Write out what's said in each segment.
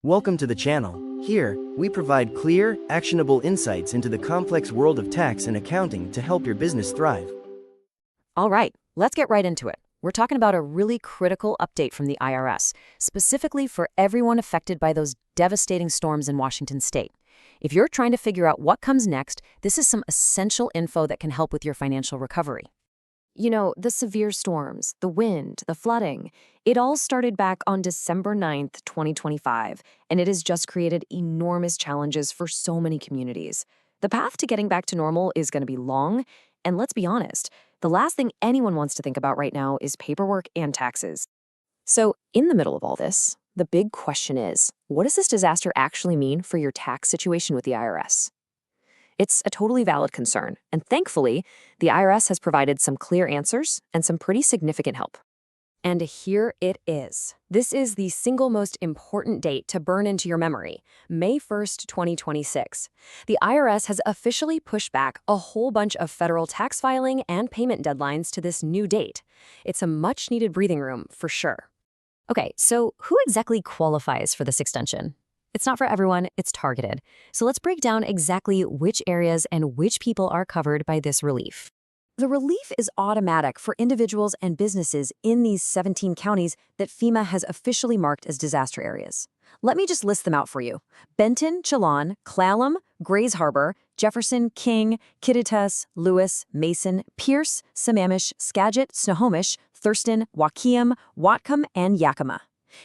Welcome to the channel. Here, we provide clear, actionable insights into the complex world of tax and accounting to help your business thrive. All right, let's get right into it. We're talking about a really critical update from the IRS, specifically for everyone affected by those devastating storms in Washington state. If you're trying to figure out what comes next, this is some essential info that can help with your financial recovery. You know, the severe storms, the wind, the flooding, it all started back on December 9th, 2025, and it has just created enormous challenges for so many communities. The path to getting back to normal is going to be long, and let's be honest, the last thing anyone wants to think about right now is paperwork and taxes. So, in the middle of all this, the big question is, what does this disaster actually mean for your tax situation with the IRS? It's a totally valid concern, and thankfully, the IRS has provided some clear answers and some pretty significant help. And here it is. This is the single most important date to burn into your memory, May 1st, 2026. The IRS has officially pushed back a whole bunch of federal tax filing and payment deadlines to this new date. It's a much-needed breathing room, for sure. Okay, so who exactly qualifies for this extension? It's not for everyone, it's targeted. So let's break down exactly which areas and which people are covered by this relief. The relief is automatic for individuals and businesses in these 17 counties that FEMA has officially marked as disaster areas. Let me just list them out for you. Benton, Chelan, Clallam, Grays Harbor, Jefferson, King, Kittitas, Lewis, Mason, Pierce, Sammamish, Skagit, Snohomish, Thurston, Waukeam, Whatcom, and Yakima.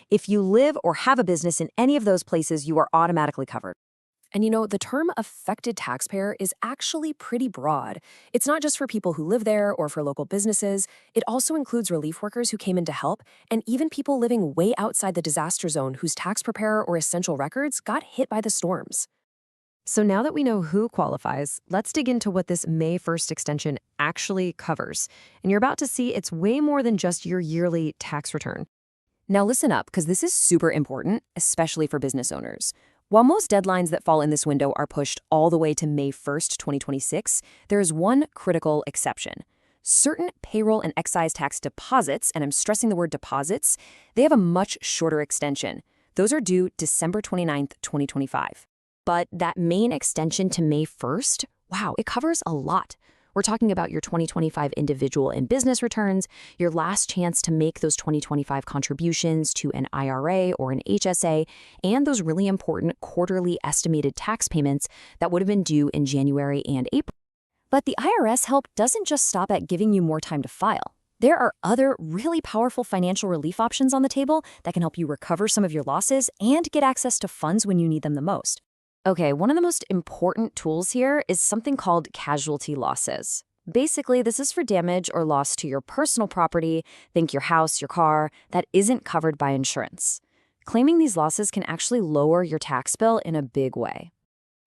If you live or have a business in any of those places, you are automatically covered. And you know, the term affected taxpayer is actually pretty broad. It's not just for people who live there or for local businesses. It also includes relief workers who came in to help, and even people living way outside the disaster zone whose tax preparer or essential records got hit by the storms. So now that we know who qualifies, let's dig into what this May 1st extension actually covers. And you're about to see it's way more than just your yearly tax return. Now listen up, because this is super important, especially for business owners. While most deadlines that fall in this window are pushed all the way to May 1st, 2026, there is one critical exception. Certain payroll and excise tax deposits, and I'm stressing the word deposits, they have a much shorter extension. Those are due December 29th, 2025. But that main extension to May 1st, wow, it covers a lot. We're talking about your 2025 individual and business returns, your last chance to make those 2025 contributions to an IRA or an HSA, and those really important quarterly estimated tax payments that would have been due in January and April. But the IRS help doesn't just stop at giving you more time to file. There are other really powerful financial relief options on the table that can help you recover some of your losses and get access to funds when you need them the most. Okay, one of the most important tools here is something called casualty losses. Basically, this is for damage or loss to your personal property, think your house, your car, that isn't covered by insurance. Claiming these losses can actually lower your tax bill in a big way.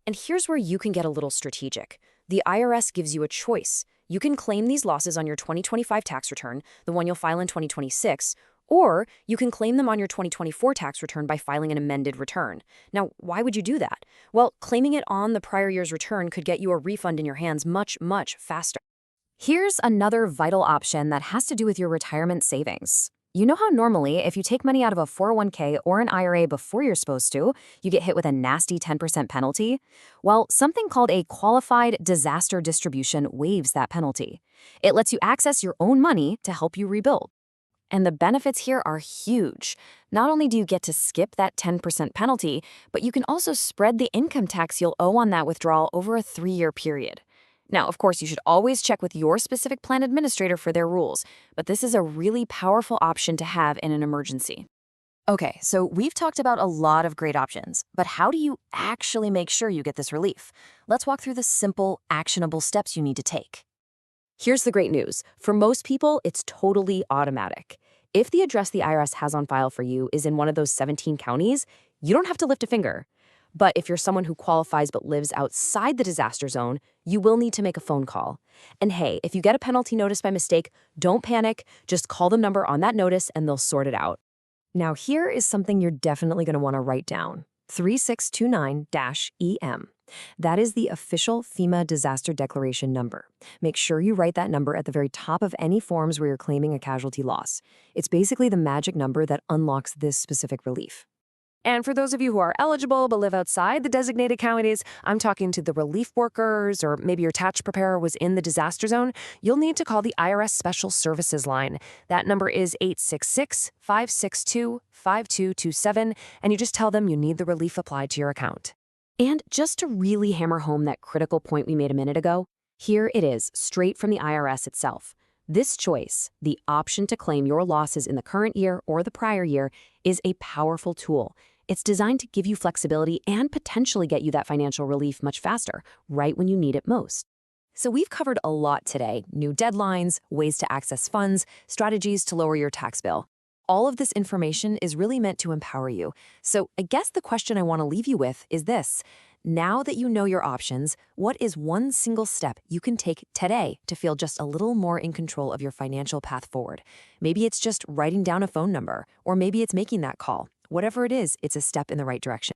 And here's where you can get a little strategic. The IRS gives you a choice. You can claim these losses on your 2025 tax return, the one you'll file in 2026, or you can claim them on your 2024 tax return by filing an amended return. Now, why would you do that? Well, claiming it on the prior year's return could get you a refund in your hands much, much faster. Here's another vital option that has to do with your retirement savings. You know how normally, if you take money out of a 401k or an IRA before you're supposed to, you get hit with a nasty 10% penalty? Well, something called a qualified disaster distribution waives that penalty. It lets you access your own money to help you rebuild. And the benefits here are huge. Not only do you get to skip that 10% penalty, but you can also spread the income tax you'll owe on that withdrawal over a 3-year period. Now, of course, you should always check with your specific plan administrator for their rules, but this is a really powerful option to have in an emergency. Okay, so we've talked about a lot of great options, but how do you actually make sure you get this relief? Let's walk through the simple, actionable steps you need to take. Here's the great news. For most people, it's totally automatic. If the address the IRS has on file for you is in one of those 17 counties, you don't have to lift a finger. But if you're someone who qualifies but lives outside the disaster zone, you will need to make a phone call. And hey, if you get a penalty notice by mistake, don't panic. Just call the number on that notice and they'll sort it out. Now, here is something you're definitely going to want to write down. 3629-EM. That is the official FEMA disaster declaration number. Make sure you write that number at the very top of any forms where you're claiming a casualty loss. It's basically the magic number that unlocks this specific relief. And for those of you who are eligible but live outside the designated counties, I'm talking to the relief workers, or maybe your tax preparer was in the disaster zone, you'll need to call the IRS Special Services line. That number is 866-562-5227, and you just tell them you need the relief applied to your account. And just to really hammer home that critical point we made a minute ago, here it is, straight from the IRS itself. This choice, the option to claim your losses in the current year or the prior year, is a powerful tool. It's designed to give you flexibility and potentially get you that financial relief much faster, right when you need it most. So we've covered a lot today: new deadlines, ways to access funds, strategies to lower your tax bill. All of this information is really meant to empower you. So I guess the question I want to leave you with is this. Now that you know your options, what is one single step you can take today to feel just a little more in control of your financial path forward? Maybe it's just writing down a phone number, or maybe it's making that call. Whatever it is, it's a step in the right direction.